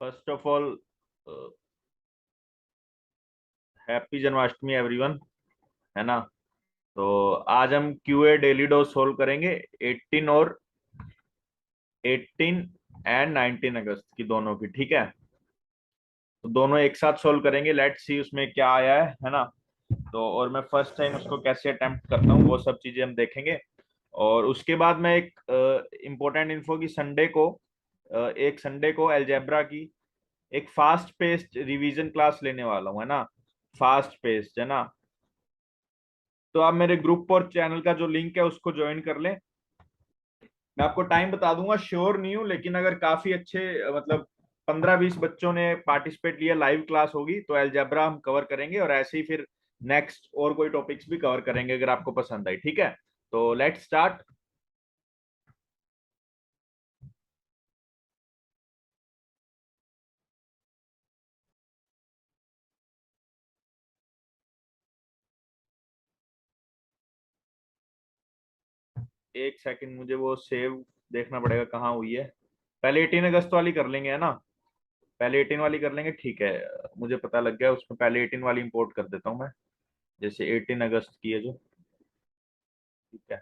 First of all happy Janmashtami everyone, है ना। तो आज हम क्यूए डेली डोज सोल्व करेंगे 18 एंड 19 अगस्त की, दोनों की, ठीक है। तो दोनों एक साथ सोल्व करेंगे, लेट्स सी उसमें क्या आया है ना। तो और मैं फर्स्ट टाइम उसको कैसे अटेम्प्ट करता हूँ वो सब चीजें हम देखेंगे। और उसके बाद मैं एक इम्पोर्टेंट इन्फो की संडे को अलजेब्रा की एक फास्ट पेस्ड रिवीजन क्लास लेने वाला हूँ, है ना। फास्ट पेस्ड, है ना। तो आप मेरे ग्रुप और चैनल का जो लिंक है उसको ज्वाइन कर लें। मैं आपको टाइम बता दूंगा, श्योर नहीं हूँ, लेकिन अगर काफी अच्छे मतलब 15-20 बच्चों ने पार्टिसिपेट लिया, लाइव क्लास होगी तो अलजेब्रा हम कवर करेंगे, और ऐसे ही फिर नेक्स्ट और कोई टॉपिक्स भी कवर करेंगे अगर आपको पसंद आई, ठीक है। तो लेट्स स्टार्ट। एक सेकंड, मुझे वो सेव देखना पड़ेगा कहाँ हुई है। पहले 18 अगस्त वाली कर लेंगे, है ना। पहले 18 वाली कर लेंगे, ठीक है। मुझे पता लग गया, उसमें पहले 18 वाली इंपोर्ट कर देता हूँ मैं। जैसे 18 अगस्त की है जो, ठीक है।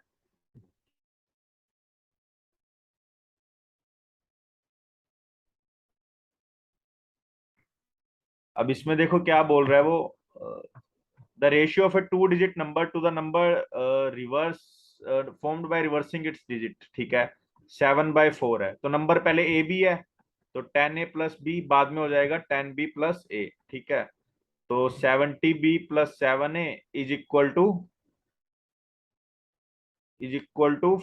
अब इसमें देखो क्या बोल रहा है वो, the ratio of A two digit number two the number reverse formed by reversing it's digit, ठीक है। 7/4 है, तो नंबर पहले ए बी है, तो 10a+b बाद में हो जाएगा 10b+a, ठीक है। तो 70b+7a is equal to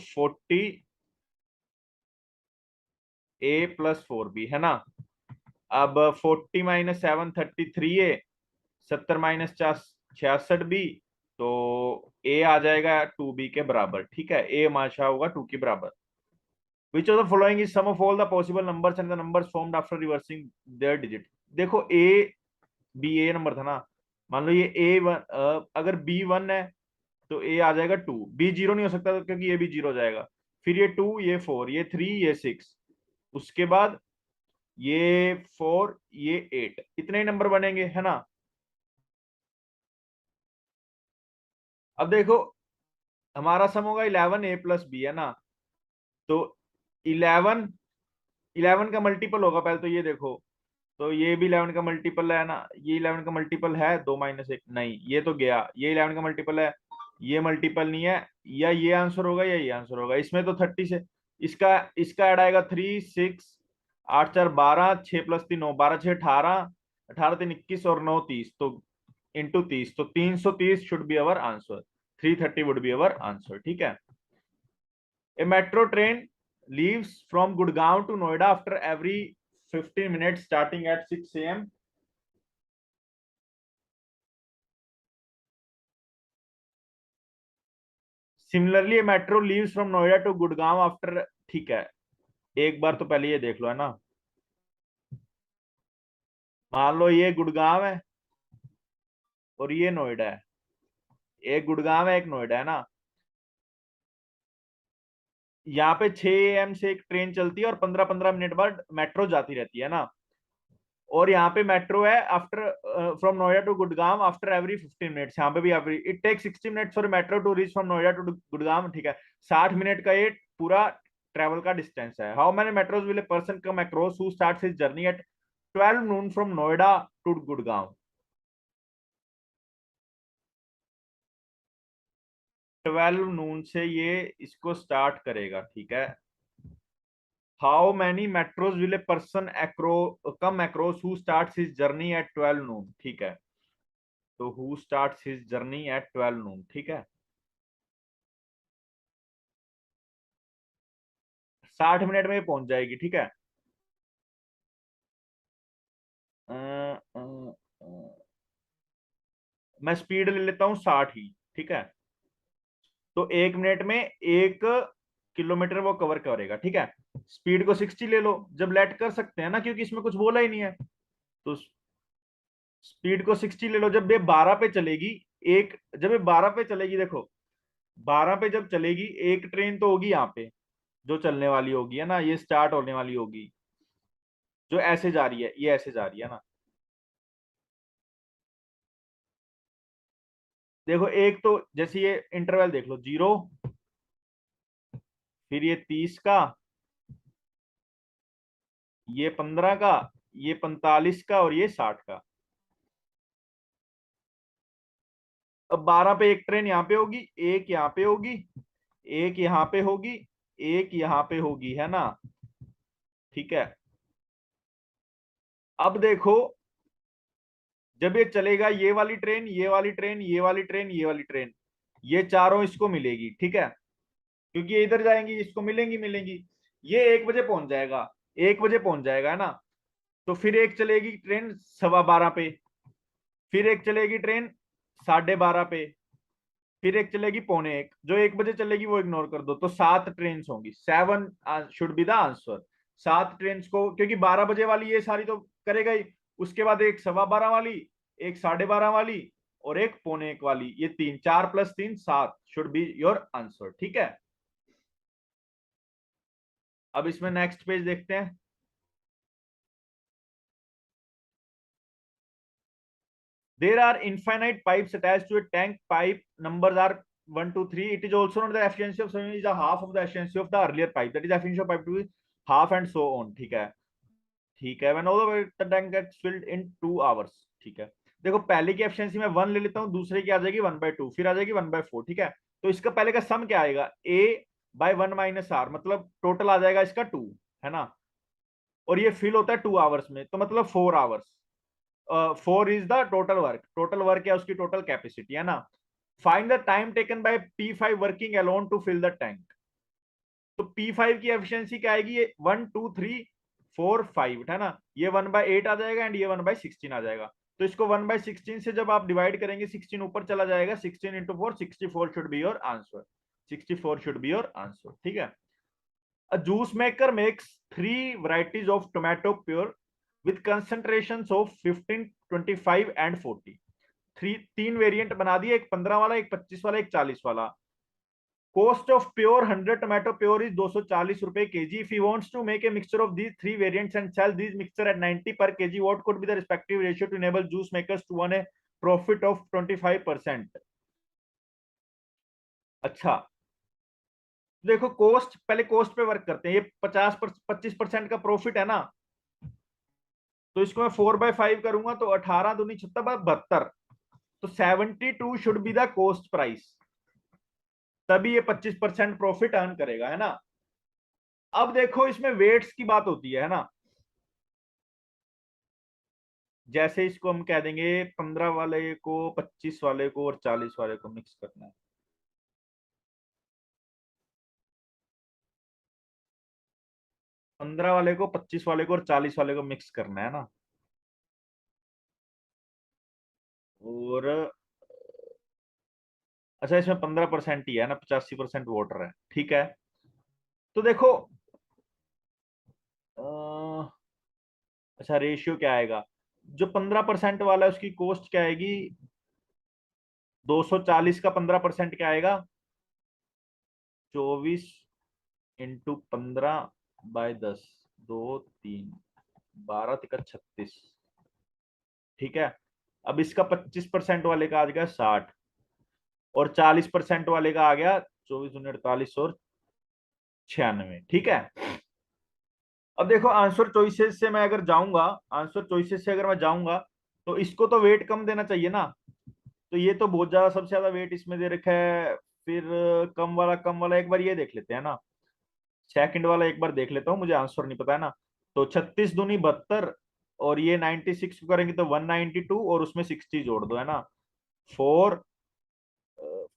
40a+4b, है ना। अब 40 - 7 33a, 70 - 66b, तो ए आ जाएगा 2b के बराबर, ठीक है। ए हमेशा होगा 2 के बराबर। Which of the following is sum of all the possible numbers and the numbers formed after reversing their digit. देखो ए बी, ए नंबर था ना। मान लो ये A1, अगर B1 है तो ए आ जाएगा 2, बी जीरो नहीं हो सकता क्योंकि ये भी जीरो हो जाएगा। फिर ये 2, ये 4, ये 3, ये 6, उसके बाद ये 4, ये 8, इतने ही नंबर बनेंगे, है ना। अब देखो, हमारा सम होगा 11a+b, है ना। तो 11 11 का मल्टीपल होगा पहले, तो ये देखो, तो ये भी 11 का मल्टीपल है ना। ये 11 का मल्टीपल है, 2 - 1 नहीं, ये तो गया। ये 11 का मल्टीपल है, ये मल्टीपल नहीं है। या ये आंसर होगा या ये आंसर होगा, इसमें तो 30 से इसका इसका ऐड आएगा। 3 6 8 4 12, 6 + 3 9, 12 6 18, 18 3 21 और 9 30, तो इंटू 30, तो 330 should be our answer. 330 would be our answer, ठीक है। A metro train leaves from Gurgaon to Noida after every 15 minutes starting at 6 a.m. Similarly, a metro leaves from Noida to Gurgaon after, ठीक है। एक बार तो पहले ये देख लो, है ना। मान लो ये गुड़गांव है और ये नोएडा है। एक गुड़गांव है, एक नोएडा, है ना। यहाँ पे 6 a.m. से एक ट्रेन चलती है और 15-15 मिनट बाद मेट्रो जाती रहती है ना। और यहाँ पे मेट्रो है after from Noida to Gurgaon after every 15 minutes, यहाँ पे भी every, it take 60 minutes for metro to reach from Noida to Gurgaon, ठीक है। 60 मिनट का ये पूरा ट्रेवल का डिस्टेंस है। How many metros will a person come across who starts his journey at 12 noon from Noida to Gurgaon. 12 noon से ये इसको स्टार्ट करेगा, ठीक है। How many metros will a person come across who starts his journey at 12 noon, ठीक है। तो who starts his journey at 12 noon, ठीक है। 60 मिनट में पहुंच जाएगी, ठीक है। अ, अ, अ, मैं स्पीड ले लेता हूँ 60 ही, ठीक है। तो 1 मिनट में 1 किलोमीटर वो कवर करेगा, ठीक है। स्पीड को 60 ले लो, जब लेट कर सकते हैं ना क्योंकि इसमें कुछ बोला ही नहीं है। तो स्पीड को 60 ले लो, जब ये 12 पे चलेगी, एक जब ये 12 पे चलेगी, देखो 12 पे जब चलेगी एक ट्रेन तो होगी यहाँ पे जो चलने वाली होगी, है ना, ये स्टार्ट होने वाली होगी। जो ऐसे जा रही है, ये ऐसे जा रही है ना। देखो एक तो जैसे ये इंटरवल देख लो, 0, फिर ये 30 का, ये 15 का, ये 45 का, और ये 60 का। अब 12 पे एक ट्रेन यहाँ पे होगी, एक यहाँ पे होगी, एक यहाँ पे होगी, एक यहाँ पे होगी, है ना। ठीक है। अब देखो, जब ये चलेगा, ये वाली ट्रेन, ये वाली ट्रेन, ये वाली ट्रेन, ये वाली ट्रेन, ये चारों इसको मिलेगी, ठीक है, क्योंकि ये इधर जाएंगी, इसको मिलेंगी मिलेंगी। ये 1 बजे पहुंच जाएगा, 1 बजे पहुंच जाएगा, है ना। तो फिर एक चलेगी ट्रेन 12:15 पे, फिर एक चलेगी ट्रेन 12:30 पे, फिर एक चलेगी 1:45। जो 1 बजे चलेगी वो इग्नोर कर दो, तो 7 ट्रेन होंगी। 7 should be the answer. 7 train को, क्योंकि 12 बजे वाली ये सारी तो करेगा ही, उसके बाद एक 12:15 वाली, एक 12:30 वाली, और एक 1:45 वाली, ये तीन, 4 + 3 7 शुड बी योर आंसर, ठीक है। अब इसमें नेक्स्ट पेज देखते हैं। There are infinite pipes attached to a tank. Pipe numbers are 1, 2, 3. It is also known the efficiency of swimming is a half of the efficiency of the earlier pipe. That is efficiency of pipe to be half and so on. ठीक है, ठीक है। When all the tank gets filled in 2 hours. ठीक है। देखो पहले की efficiency में 1 ले लेता हूँ, दूसरे की आ जाएगी 1/2, फिर आ जाएगी 1/4, ठीक है। तो इसका पहले का सम क्या आएगा, A/1 - R, मतलब टोटल आ जाएगा इसका 2, है ना। और ये फिल होता है 2 आवर्स में, तो मतलब 4 hours. 4 is the total work है उसकी टोटल कैपेसिटी, है ना। Find the time taken by P5 working alone to fill the tank. तो P5 की एफिशिएंसी क्या आएगी, ये 1 2 3 4 5, है ना। ये 1/8 आ जाएगा एंड ये 1/16 आ जाएगा। तो इसको 1/16 से जब आप डिवाइड करेंगे, 16 ऊपर चला जाएगा, 16 into 4, 64 should be your answer. 64 should be your answer, ठीक है। A juice maker makes 3 varieties of tomato pure with concentrations of 15, 25 and 40. तीन वेरिएंट बना दिए, एक 15 वाला, एक 25 वाला, एक 40 वाला। Cost of pure 100 tomato pure is 240 रुपए kg. If he wants to make a mixture of these 3 variants and sell these mixture at 90 per kg, what could be the respective ratio to enable juice makers to earn a profit of 25%? अच्छा, देखो cost, पहले cost पे work करते हैं। ये 25% का profit है ना, तो इसको मैं 4/5 करूंगा, तो 18 दूनी 76 72। तो 72 should be the cost price, तभी ये 25% प्रॉफिट अर्न करेगा, है ना। अब देखो इसमें वेट्स की बात होती है ना। जैसे इसको हम कह देंगे 15 वाले को, 25 वाले को और 40 वाले को मिक्स करना है। 15 वाले को, 25 वाले को और 40 वाले को मिक्स करना है ना। और अच्छा, इसमें 15% ही है ना, 85% वाटर है, ठीक है। तो देखो अच्छा रेशियो क्या आएगा, जो 15% वाला है उसकी कॉस्ट क्या आएगी, 240 का 15% क्या आएगा, 24 × 15/10, 2 3 12 × 36, ठीक है। अब इसका 25% वाले का आ गया 60, और 40% वाले का आ गया 24 × 48 और 96, ठीक है। अब देखो आंसर चॉइसेस से मैं अगर जाऊंगा, आंसर चॉइसेस से अगर मैं जाऊंगा, तो इसको तो वेट कम देना चाहिए ना। तो ये तो बहुत ज्यादा, सबसे ज्यादा वेट इसमें दे रखा है। फिर कम वाला एक बार ये देख लेते हैं ना। सेकंड वाला एक बार देख लेता हूँ, मुझे आंसर नहीं पता है ना। तो 36 दूनी 72, और ये 96 को करेंगे तो 192, और उसमें 60 जोड़ दो, है ना। 4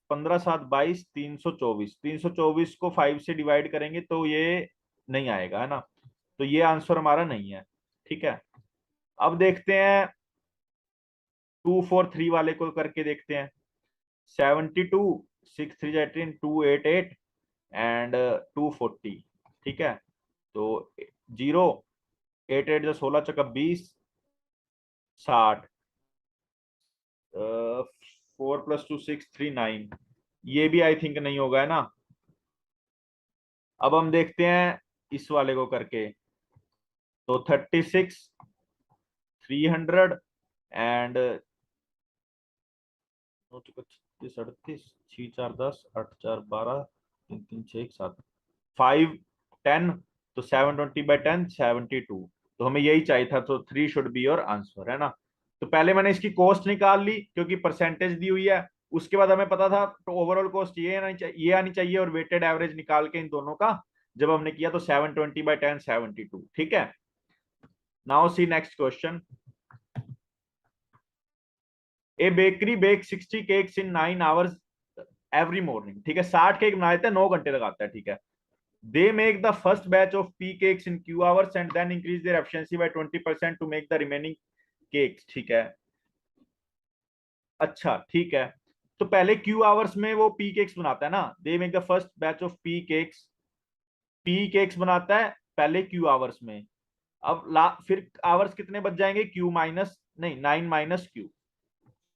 15 7 22, 324, 324 को 5 से डिवाइड करेंगे तो ये नहीं आएगा, है ना। तो ये आंसर हमारा नहीं है, ठीक है। अब देखते हैं 2 4 3 वाले को करके देखते हैं। 72, 6 3 18, 288 एंड 240, ठीक है। तो 0, 8 8 जो 16 × 20, 60, 4 + 2 6 3 9, ये भी आई थिंक नहीं होगा, है ना। अब हम देखते हैं इस वाले को करके। तो 36 300 एंड 36 38 6 4 10 8 4 12 3 3 6 1 7 5 10, तो 720/10 72। तो हमें यही चाहिए था, तो 3 शुड बी योर आंसर, है ना। तो पहले मैंने इसकी कॉस्ट निकाल ली क्योंकि परसेंटेज दी हुई है। उसके बाद हमें पता था तो ओवरऑल कॉस्ट ये आनी चाहिए और वेटेड एवरेज निकाल के इन दोनों का जब हमने किया तो 720/10 72। ठीक है, नाउ सी नेक्स्ट क्वेश्चन। ए बेकरी बेक 60 केक्स इन 9 hours एवरी मॉर्निंग। ठीक है, 60 केक बनाते हैं, 9 घंटे लगाता है। ठीक है, they make the first batch of p cakes in q hours and then increase their efficiency by 20% to make the remaining cakes। ठीक है, अच्छा ठीक है। तो पहले q hours में वो p cakes बनाता है ना, they make the first batch of p cakes बनाता है पहले q hours में। अब फिर आवर्स कितने बच जाएंगे, q माइनस नहीं 9 - q,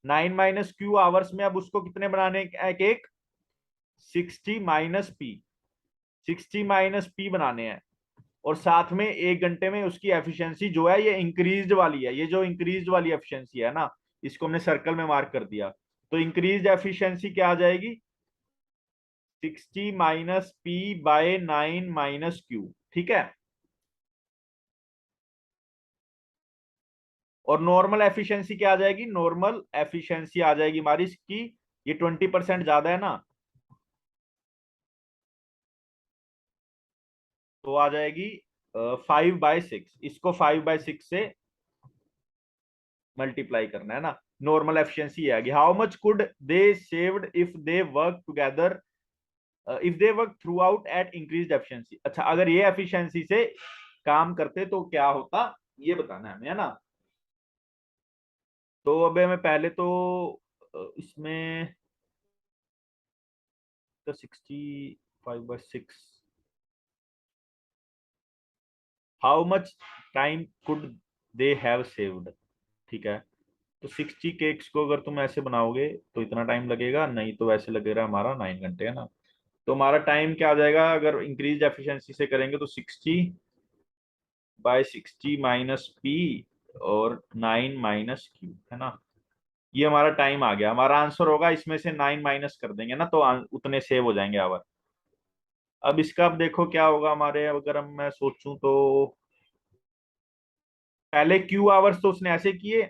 9 - q आवर्स में अब उसको कितने बनाने केक, 60 - p बनाने हैं। और साथ में 1 घंटे में उसकी एफिशिएंसी जो है ये इंक्रीज्ड वाली है, ये जो इंक्रीज्ड वाली एफिशिएंसी है ना, इसको हमने सर्कल में मार्क कर दिया। तो इंक्रीज्ड एफिशिएंसी क्या आ जाएगी, 60 - p/9 - q। ठीक है, और नॉर्मल एफिशिएंसी क्या आ जाएगी, नॉर्मल एफिशिएंसी आ जाएगी हमारी इसकी, ये 20% ज्यादा है ना, तो आ जाएगी 5/6। इसको 5/6 से मल्टीप्लाई करना है ना, नॉर्मल एफिशिएंसी आएगी। How much could they saved if they work together, if they work through out at increase efficiency. अच्छा, अगर ये एफिशिएंसी से काम करते तो क्या होता, ये बताना है हमें, है ना। तो अब हमें पहले तो इसमें तो 65/6, how much time could they have saved. ठीक है, तो 60 केक्स को अगर तुम ऐसे बनाओगे तो इतना टाइम लगेगा नहीं, तो वैसे लगेगा हमारा 9 घंटे, है ना। तो हमारा टाइम क्या आ जाएगा, अगर इंक्रीज एफिशिएंसी से करेंगे तो 60/60 - p और 9 - q, है ना। ये हमारा टाइम आ गया, हमारा आंसर होगा, इसमें से 9 माइनस कर देंगे ना तो उतने सेव हो जाएंगे आवर। अब इसका अब देखो क्या होगा हमारे, अगर हम मैं सोचूं तो पहले क्यू आवर्स तो उसने ऐसे किए।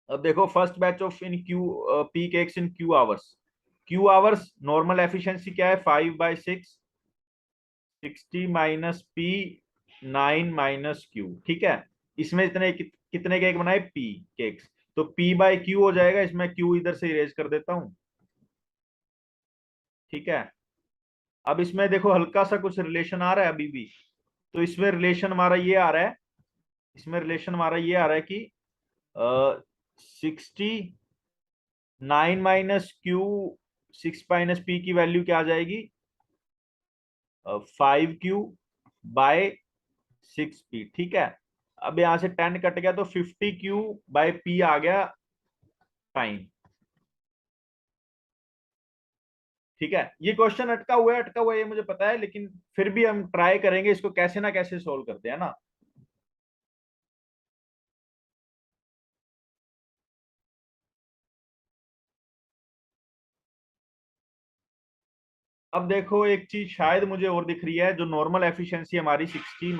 अब देखो first batch of in Q P cakes in Q hours normal efficiency क्या है, 5/6, 60 - p 9 - q। ठीक है, इसमें इतने कितने केक बनाए, पी केक्स, तो p/q हो जाएगा, इसमें q इधर से इरेज कर देता हूं। ठीक है, अब इसमें देखो हल्का सा कुछ रिलेशन आ रहा है अभी भी, तो इसमें रिलेशन हमारा ये आ रहा है, इसमें रिलेशन हमारा ये आ रहा है कि 69 - q, 6 - p की वैल्यू क्या आ जाएगी, 5q/6p। ठीक है, अब यहां से 10 कट गया तो 50q/p आ गया टाइम। ठीक है, ये क्वेश्चन अटका हुआ है ये मुझे पता है, लेकिन फिर भी हम ट्राई करेंगे इसको कैसे ना कैसे सोल्व करते हैं ना। अब देखो एक चीज शायद मुझे और दिख रही है, जो नॉर्मल एफिशिएंसी हमारी 60 -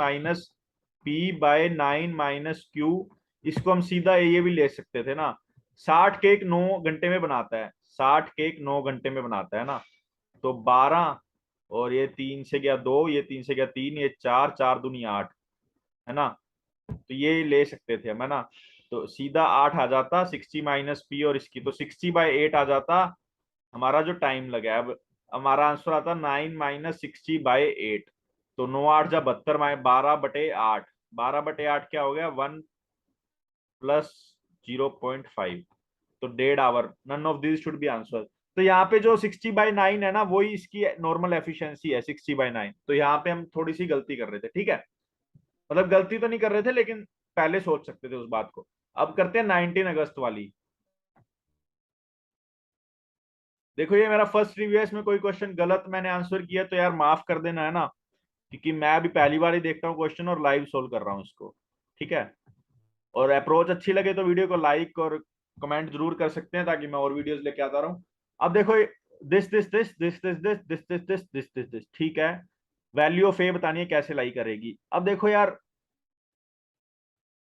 p/9 - q, इसको हम सीधा ये भी ले सकते थे ना, 60 केक 9 घंटे में बनाता है, 60 केक 9 घंटे में बनाता है ना, तो 12, और ये 3 से गया 2, ये 3 से गया 3, ये 4, 4 दूनी 8, है ना। तो ये ले सकते थे हम, है ना। तो सीधा 8 आ जाता 60 - p और इसकी, तो 60/8 आ जाता हमारा जो टाइम लगा है। अब हमारा आंसर आता 9 - 60/8। तो 9 8 जा 72, 12/8, 12/8 क्या हो गया, 1 + 0.5, तो 1.5 hour. None of this should be answer. तो यहाँ पे जो 60/9 है ना, वही इसकी नॉर्मल एफिशिएंसी है 60/9। तो यहाँ पे हम थोड़ी सी गलती कर रहे थे, ठीक है, मतलब गलती तो नहीं कर रहे थे लेकिन पहले सोच सकते थे उस बात को। अब करते हैं 19 अगस्त वाली। देखो ये मेरा फर्स्ट रिव्यू है, इसमें कोई क्वेश्चन गलत मैंने आंसर किया तो यार माफ कर देना, है ना, क्योंकि मैं अभी पहली बार ही देखता हूँ क्वेश्चन और लाइव सोल्व कर रहा हूँ इसको। ठीक है, और अप्रोच अच्छी लगे तो वीडियो को लाइक और कमेंट जरूर कर सकते हैं, ताकि मैं और वीडियोस लेके आता रहूं। अब देखो, this this this this this this this this this this this this ठीक है, वैल्यू ऑफ ए बतानी है कैसे लाई करेगी। अब देखो यार,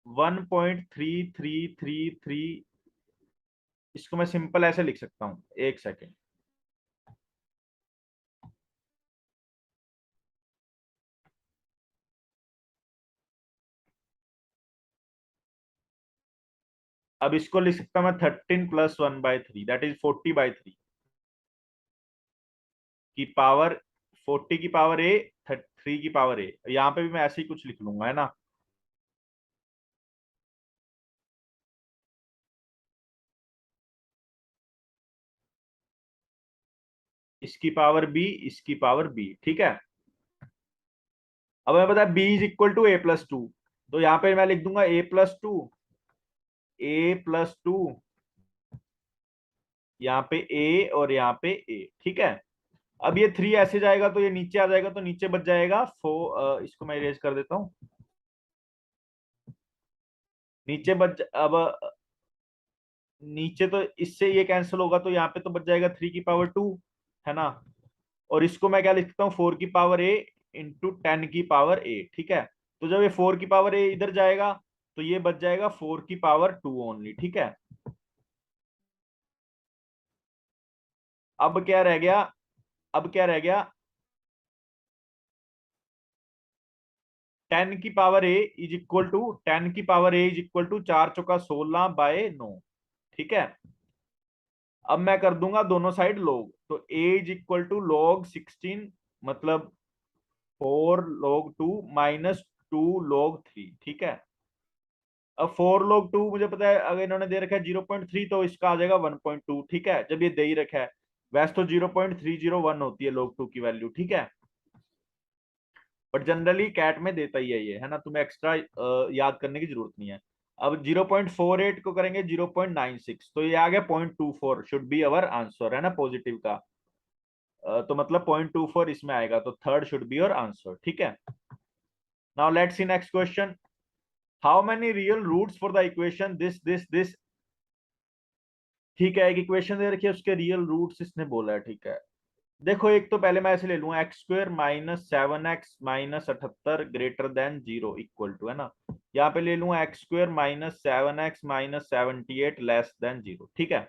1.3333, इसको मैं सिंपल ऐसे लिख सकता हूँ, एक सेकेंड। अब इसको लिख सकता हूँ मैं 13 + 1/3, दैट इज 40/3 की पावर, 40 की पावर ए, 3 की पावर ए। यहाँ पे भी मैं ऐसे ही कुछ लिख लूंगा, है ना। इसकी पावर बी, इसकी पावर बी, ठीक है। अब हमें पता है B is equal to a+2, तो यहाँ पे मैं लिख दूंगा a+2, a+2, यहाँ पे a और यहाँ पे a, ठीक है। अब ये 3 ऐसे जाएगा तो ये नीचे आ जाएगा, तो नीचे बच जाएगा 4, इसको मैं इरेज कर देता हूँ। नीचे बच, अब नीचे तो इससे ये कैंसिल होगा, तो यहाँ पे तो बच जाएगा 3 की पावर 2, है ना। और इसको मैं क्या लिख सकता हूँ, 4 की पावर a इंटू 10 की पावर a, ठीक है। तो जब ये 4 की पावर a इधर जाएगा, तो ये बच जाएगा 4 की पावर 2 ओनली, ठीक है। अब क्या रह गया, अब क्या रह गया, 10 की power a is equal to 4 × 16/9, ठीक है। अब मैं कर दूंगा दोनों साइड लॉग, तो a is equal to log 16, मतलब 4 log 2 माइनस 2 log 3, ठीक है। अब 4 log 2 मुझे पता है, अगर इन्होंने दे रखा है 0.3, तो इसका आ जाएगा 1.2, ठीक है, जब ये दे ही रखा है। वैसे तो 0.301 होती है log 2 की वैल्यू, ठीक है, बट जनरली कैट में देता ही है ये, है ना, तुम्हें एक्स्ट्रा याद करने की जरूरत नहीं है। अब 0.48 को करेंगे 0.96, तो ये आ गया 0.24, शुड बी अवर आंसर, है ना, पॉजिटिव का। तो मतलब 0.24 इसमें आएगा, तो third should be your answer, ठीक है। Now let's see next question. How many real roots for the equation this this this, ठीक है, एक इक्वेशन दे रखी है, उसके रियल रूट्स इसने बोला है, ठीक है। देखो एक तो पहले मैं ऐसे ले लूंगा, x² - 7x - 78 > 0 है ना। यहाँ पे ले लूंगा x² - 7x - 78 <0, ठीक है।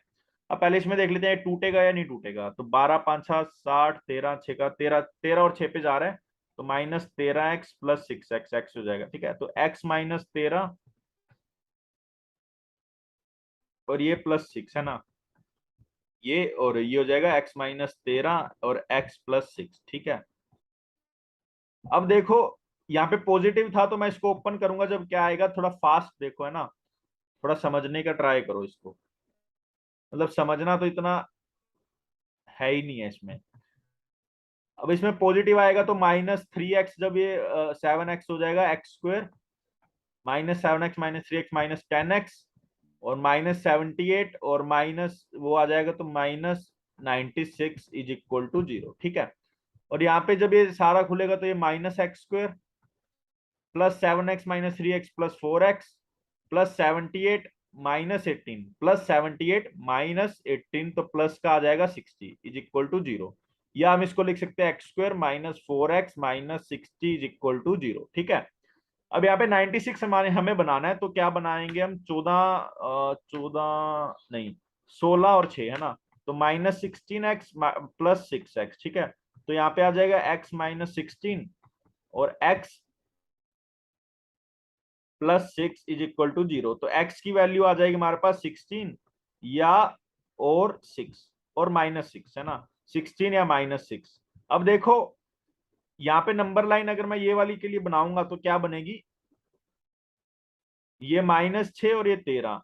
अब पहले इसमें देख लेते हैं टूटेगा या नहीं टूटेगा। तो 12 5 60, 13 6 का 13, 13 और 6 पे जा रहा है, तो -13x + 6x, x हो जाएगा, ठीक है। तो x - 13 और ये +6, है ना, ये और ये हो जाएगा x - 13 और x + 6, ठीक है। अब देखो, यहाँ पे पॉजिटिव था, तो मैं इसको ओपन करूंगा जब क्या आएगा, थोड़ा फास्ट देखो, है ना, थोड़ा समझने का ट्राई करो इसको, मतलब समझना तो इतना है ही नहीं है इसमें। अब इसमें पॉजिटिव आएगा तो -3x, जब ये 7x हो जाएगा, x² -7x - 3x -10x, और -78, और माइनस वो आ जाएगा, तो -96 = 0, ठीक है। और यहाँ पे जब ये सारा खुलेगा, तो ये -x² +7x - 3x +4x +78 -18 +78 -18, तो प्लस का आ जाएगा 60 = 0। या हम इसको लिख सकते हैं x² - 4x - 60 = 0, ठीक है। अब यहाँ पे 96 हमारे हमें बनाना है, तो क्या बनाएंगे हम, 14 नहीं, 16 और 6, है ना। तो -16x + 6x, ठीक है। तो यहाँ पे आ जाएगा x - 16 और x +6 = 0। तो x की वैल्यू आ जाएगी हमारे पास 16 या और 6 और -6, है ना, 16 या -6। अब देखो यहाँ पे नंबर लाइन अगर मैं ये वाली के लिए बनाऊंगा, तो क्या बनेगी, ये -6 और ये 13,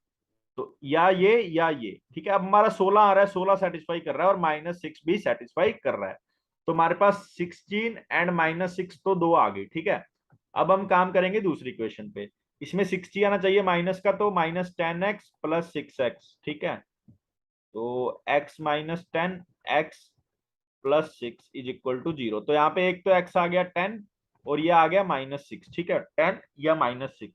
तो या ये, ठीक है। अब हमारा 16 आ रहा है, 16 सेटिस्फाई कर रहा है, और -6 भी सेटिस्फाई कर रहा है। तो हमारे पास 16 एंड -6 तो दो आ गई, ठीक है। अब हम काम करेंगे दूसरी क्वेश्चन पे। इसमें 60 आना चाहिए माइनस का, तो -10x + 6x, ठीक है। तो x minus 10 x plus 6 is equal to 0। तो यहाँ पे एक तो x आ गया 10 और ये आ गया -6। ठीक है, 10 या -6।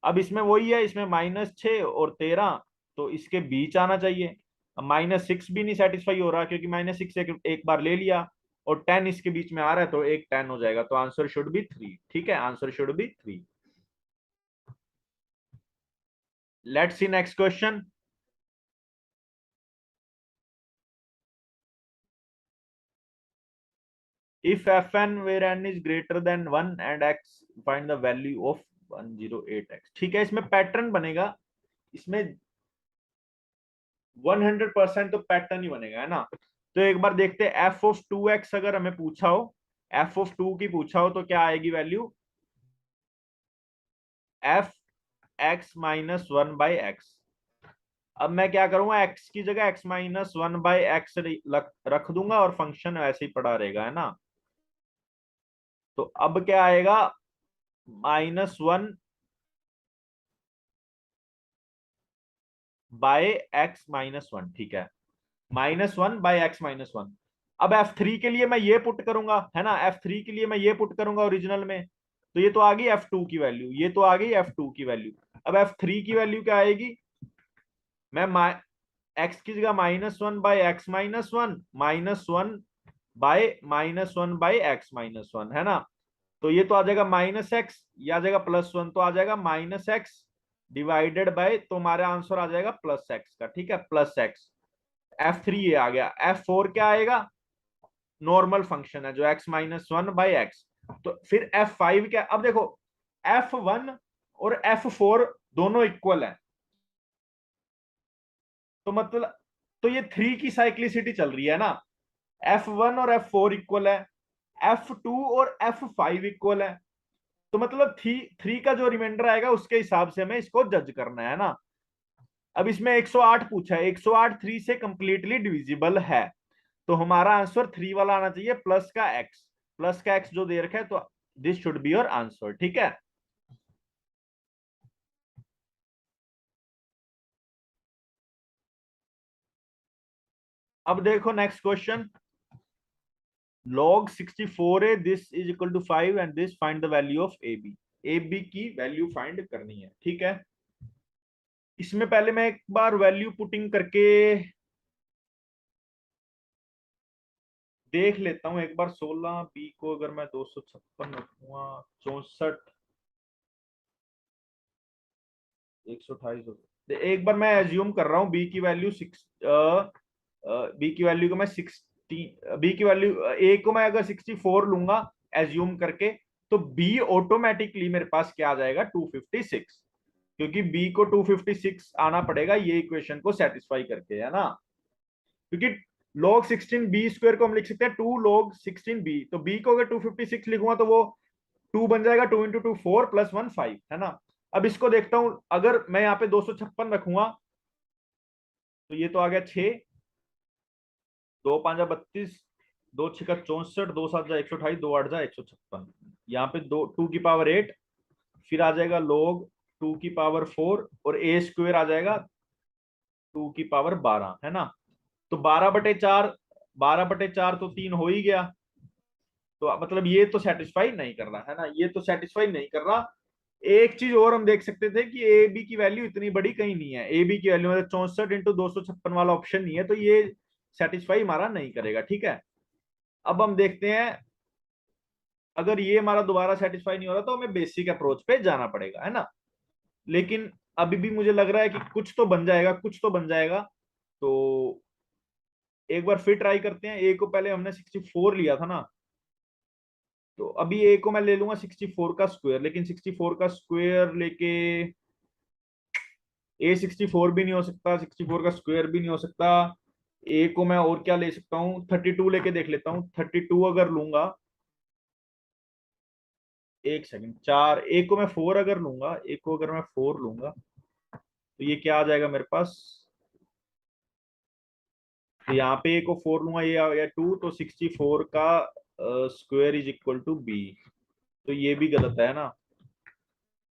अब इसमें वही है, इसमें -6 और 13, तो इसके बीच आना चाहिए। अब -6 भी नहीं सेटिस्फाई हो रहा क्योंकि -6 एक बार ले लिया, और 10 इसके बीच में आ रहा है, तो एक 10 हो जाएगा। तो आंसर शुड बी 3। ठीक है, answer should be 3। Let's see next question. If fn where n is greater than 1 and x, find the value of 108x। ठीक है, इसमें पैटर्न बनेगा, इसमें 100% तो पैटर्न ही बनेगा, है ना। तो एक बार देखते हैं, एफ ऑफ 2x अगर हमें पूछा हो, एफ ऑफ 2 की पूछा हो, तो क्या आएगी value? F x minus 1/x। अब मैं क्या करूंगा, x की जगह x-1/x रख दूंगा और फंक्शन वैसे ही पड़ा रहेगा, है ना। तो अब क्या आएगा, -1 बाय x-1। ठीक है, -1 बाय x-1। अब f3 के लिए मैं ये पुट करूंगा, है ना, f3 के लिए मैं ये पुट करूंगा ओरिजिनल में, तो ये तो आ गई f2 की वैल्यू, ये तो आ गई f2 की वैल्यू। अब f3 की वैल्यू क्या आएगी, मैं x की जगह -1 बाय x-1, -1 बाय -1/x-1, है ना। तो ये तो आ जाएगा -x, ये आ जाएगा +1, तो आ जाएगा -x डिवाइडेड बाय, तो हमारा आंसर आ जाएगा +x का। ठीक है, +x। f3 ये आ गया। f4 क्या आएगा, नॉर्मल फंक्शन है जो x-1/x। तो फिर f5 क्या, अब देखो f1 और f4 दोनों इक्वल है, तो मतलब, तो ये 3 की साइक्लिसिटी चल रही है ना। f1 और f4 इक्वल है, f2 और f5 इक्वल है, तो मतलब थ्री का जो रिमाइंडर आएगा उसके हिसाब से हमें इसको जज करना है ना। अब इसमें 108 पूछा है, 108 3 से कंप्लीटली डिविजिबल है, तो हमारा आंसर 3 वाला आना चाहिए, प्लस का एक्स जो दे रखा है, तो this should be your answer. ठीक है, अब देखो नेक्स्ट क्वेश्चन। log 64 है, this is equal to 5 and this, find the value of a b. A b की वैल्यू फाइंड करनी है। ठीक है, इसमें पहले मैं एक बार वैल्यू पुटिंग करके देख लेता हूं एक बार। 16 बी को अगर मैं 256 रखूंगा, 64, 128, एक बार मैं एज्यूम कर रहा हूँ बी की वैल्यू 6, बी की वैल्यू को मैं 60, बी की वैल्यू ए को मैं अगर 64 लूंगा एज्यूम करके, तो बी ऑटोमेटिकली मेरे पास क्या आ जाएगा, 256, क्योंकि बी को 256 आना पड़ेगा ये इक्वेशन को सेटिस्फाई करके, है ना। क्योंकि log 16 बी स्क्वायर को हम लिख सकते हैं 2 log 16 बी, तो बी को अगर 256 लिखूंगा तो वो 2 बन जाएगा, 2 इंटू 2 4 +1 5, है ना। अब इसको देखता हूं, अगर मैं यहाँ पे 256 रखूंगा, तो ये तो आ गया 6, 2 5 32, 2 6 64, 2 7 128, 2 8 156, यहाँ पे 2 2 की पावर 8, फिर आ जाएगा log 2 की पावर 4, और ए स्क्वायर आ जाएगा 2 की पावर 12, है ना। तो 12/4, 12/4 तो 3 हो ही गया, तो मतलब ये तो सेटिस्फाई नहीं कर रहा, है ना, ये तो सेटिस्फाई नहीं कर रहा। एक चीज और हम देख सकते थे कि ए बी की वैल्यू इतनी बड़ी कहीं नहीं है, ए बी की वैल्यू मतलब 64 × 256 वाला ऑप्शन नहीं है, तो ये सेटिस्फाई हमारा नहीं करेगा। ठीक है, अब हम देखते हैं, अगर ये हमारा दोबारा सेटिस्फाई नहीं हो रहा तो हमें बेसिक अप्रोच पे जाना पड़ेगा, है ना। लेकिन अभी भी मुझे लग रहा है कि कुछ तो बन जाएगा, कुछ तो बन जाएगा। तो एक बार फिर ट्राई करते हैं। ए को पहले हमने 64 लिया था ना, तो अभी ए को मैं ले लूंगा 64 का स्क्वायर, लेकिन 64 का स्क्वायर लेके ए 64 भी नहीं हो सकता, 64 का स्क्वायर भी नहीं हो सकता। ए को मैं और क्या ले सकता हूँ, 32 लेके देख लेता हूँ। 32 अगर लूंगा, एक सेकंड, 4, ए को मैं 4 अगर लूंगा, ए को अगर मैं 4 लूंगा, तो ये क्या आ जाएगा मेरे पास, तो यहाँ पे ए को 4 लूंगा, ये आ गया 2, तो 64 का square is equal to b, तो ये भी गलत है ना।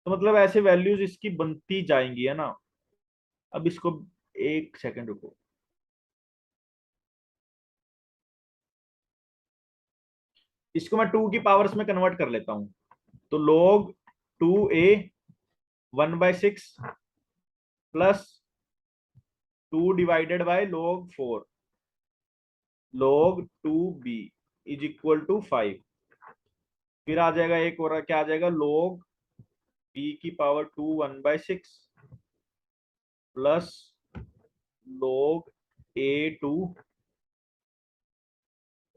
तो मतलब ऐसे वैल्यूज इसकी बनती जाएंगी, है ना। अब इसको, एक सेकंड रुको, इसको मैं 2 की पावर्स में कन्वर्ट कर लेता हूं, तो log 2a 1/6 plus 2 divided by log 4 log 2b is equal to 5। फिर आ जाएगा एक और क्या आ जाएगा, log b की पावर 2 1/6 प्लस log a2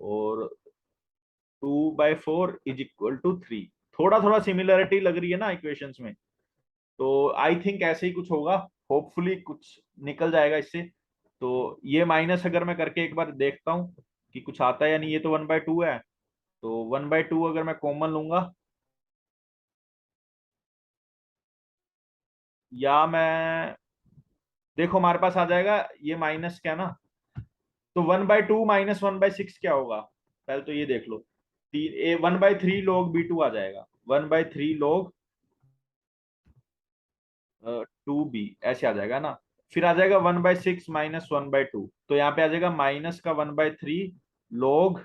और 2/4 इज इक्वल टू 3। थोड़ा थोड़ा सिमिलरिटी लग रही है ना इक्वेशंस में, तो आई थिंक ऐसे ही कुछ होगा। होपफुली कुछ निकल जाएगा इससे। तो ये माइनस अगर मैं करके एक बार देखता हूँ कि कुछ आता है या नहीं। ये तो 1/2 है, तो 1/2 अगर मैं कॉमन लूंगा, या मैं, देखो हमारे पास आ जाएगा ये माइनस क्या ना, तो 1/2 माइनस 1/6 क्या होगा, पहले तो ये देख लो। 1/3 लोग b2 आ जाएगा, 1/3 लोग 2b ऐसे आ जाएगा ना। फिर आ जाएगा 1/6 माइनस 1/2, तो यहाँ पे आ जाएगा माइनस का 1/3 log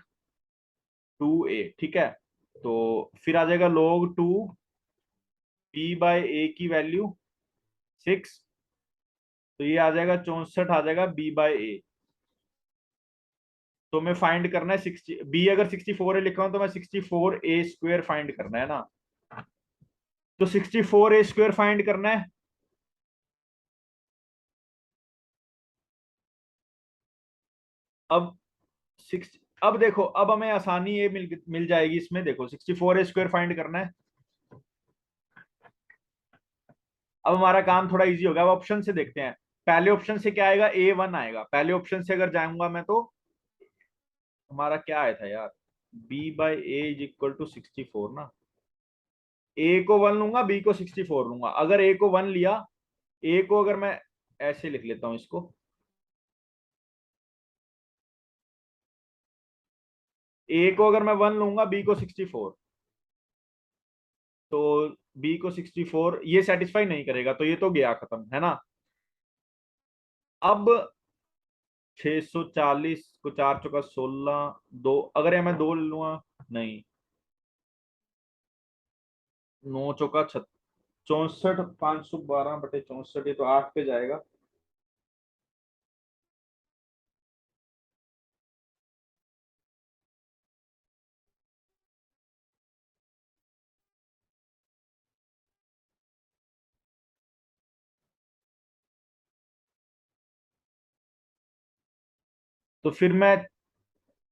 2a, ठीक है। तो फिर आ जाएगा log 2 b/a की वैल्यू 6, तो ये आ जाएगा 64 आ जाएगा b/a। तो मैं फाइंड करना है 60 b, अगर 64a लिखा हूं तो मैं 64a² फाइंड करना है ना। तो 64a² फाइंड करना है। अब अब देखो, अब हमें आसानी ये मिल जाएगी इसमें। देखो 64a² फाइंड करना है। अब हमारा काम थोड़ा इजी होगा। अब ऑप्शन से देखते हैं। पहले ऑप्शन से क्या आएगा, a1 आएगा। पहले ऑप्शन से अगर जाऊंगा मैं तो हमारा क्या आया था यार, b/a इज इक्वल टू 64 ना। a को 1 लूंगा, b को 64 लूंगा। अगर a को 1 लिया, a को अगर मैं ऐसे लिख लेता हूं इसको, a को अगर मैं 1 लूंगा, b को 64, तो b को 64 ये सेटिस्फाई नहीं करेगा, तो ये तो गया खत्म, है ना। अब 640 को 4 चौका 16, दो अगर ये मैं दो ले लूंगा, नहीं, 9 चौका 64, 512/64, ये तो 8 पे जाएगा। तो फिर मैं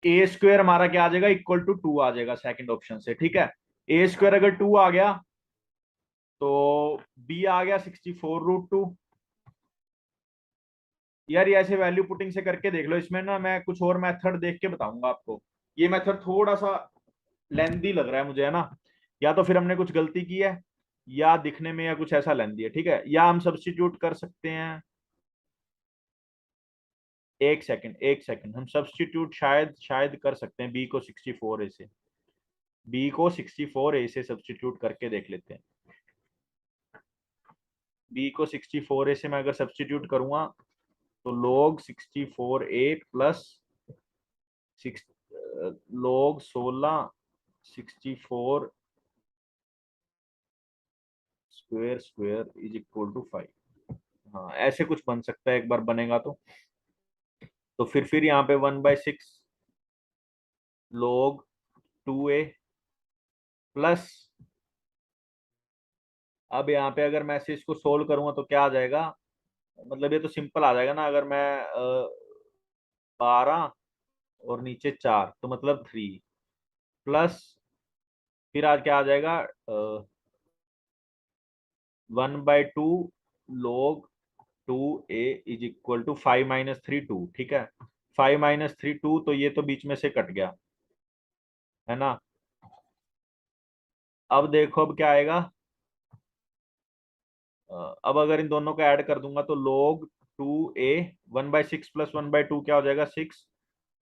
a² हमारा क्या आ जाएगा, इक्वल टू 2 आ जाएगा सेकंड ऑप्शन से, ठीक है। a² अगर 2 आ गया, तो b आ गया 64√2। यार ये ऐसे वैल्यू पुटिंग से करके देख लो। इसमें ना मैं कुछ और मेथड देख के बताऊंगा आपको। ये मेथड थोड़ा सा लेंदी लग रहा है मुझे, है ना। या तो फिर हमने कुछ गलती की है, या दिखने में या कुछ ऐसा लेंदी है, ठीक है। या हम सब्स्टिट्यूट कर सकते हैं। एक सेकंड, एक सेकंड, हम सब्स्टिट्यूट शायद शायद कर सकते हैं। बी को 64 ए से सब्स्टिट्यूट करके देख लेते हैं। बी को 64 ए से मैं अगर सब्स्टिट्यूट करूंगा, तो log 64 a plus six log 16 64 square square is equal to 5। हाँ ऐसे कुछ बन सकता है, एक बार बनेगा तो फिर यहाँ पे 1/6 log 2a प्लस, अब यहाँ पे अगर मैं से इसको सोल्व करूंगा तो क्या आ जाएगा, मतलब ये तो सिंपल आ जाएगा ना। अगर मैं 12 और नीचे 4, तो मतलब 3 प्लस, फिर आज क्या आ जाएगा, 1/2 log 2a is equal to 5 - 3 2, ठीक है। 5 - 3 2, तो ये तो बीच में से कट गया, है ना। अब देखो अब क्या आएगा। अब अगर इन दोनों को ऐड कर दूंगा, तो log 2a 1/6 प्लस 1/2 क्या हो जाएगा, 6।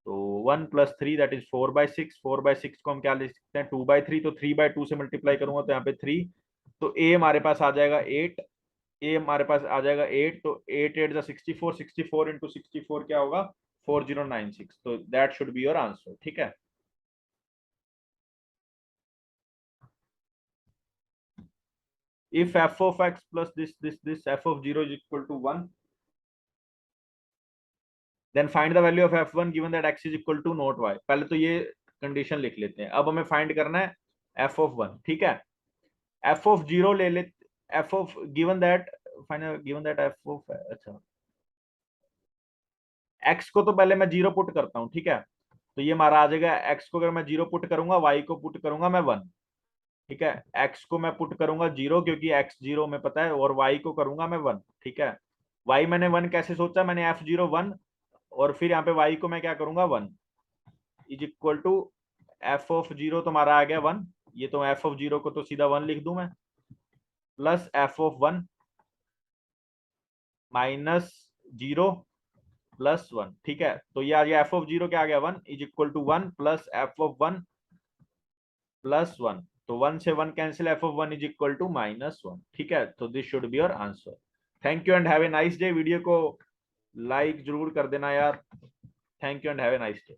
तो 1 + 3 दैट इज 4/6। 4/6 को हम क्या लिख सकते हैं, 2/3। तो 3/2 से मल्टीप्लाई करूंगा तो यहाँ पे 3। तो a हमारे पास आ जाएगा 8। ए हमारे पास आ जाएगा 8, तो 8 8 = 64। 64 × 64 क्या होगा, 4096। तो that should be your answer, ठीक है। If f of x plus this f of zero is equal to 1, then find the value of f1 given that x is equal to not y। पहले तो ये condition लिख लेते हैं। अब हमें फाइंड करना है f ऑफ 1, ठीक है। f ऑफ जीरो ले ले, f of given that, find given that f of, अच्छा x को तो पहले मैं जीरो पुट करता हूँ, ठीक है। तो ये हमारा आ जाएगा, x को अगर मैं जीरो पुट करूंगा, y को पुट करूंगा मैं 1, ठीक है। x को मैं पुट करूंगा जीरो क्योंकि x जीरो में पता है, और y को करूंगा मैं 1, ठीक है। y मैंने 1 कैसे सोचा, मैंने f जीरो 1, और फिर यहाँ पे y को मैं क्या करूंगा 1 is equal to f of zero, तुम्हारा आ गया 1। ये तो एफ ऑफ जीरो को तो सीधा 1 लिख दूं मैं, plus f of 1 minus zero plus 1, ठीक है। तो ये आ गया एफ ऑफ जीरो क्या आ गया 1 is equal to 1 plus f of 1 plus 1। तो 1 से 1 cancel, f of 1 is equal to minus 1, ठीक है। तो this should be your answer. Thank you and have a nice day. Video को लाइक जरूर कर देना यार। Thank you and have a nice day.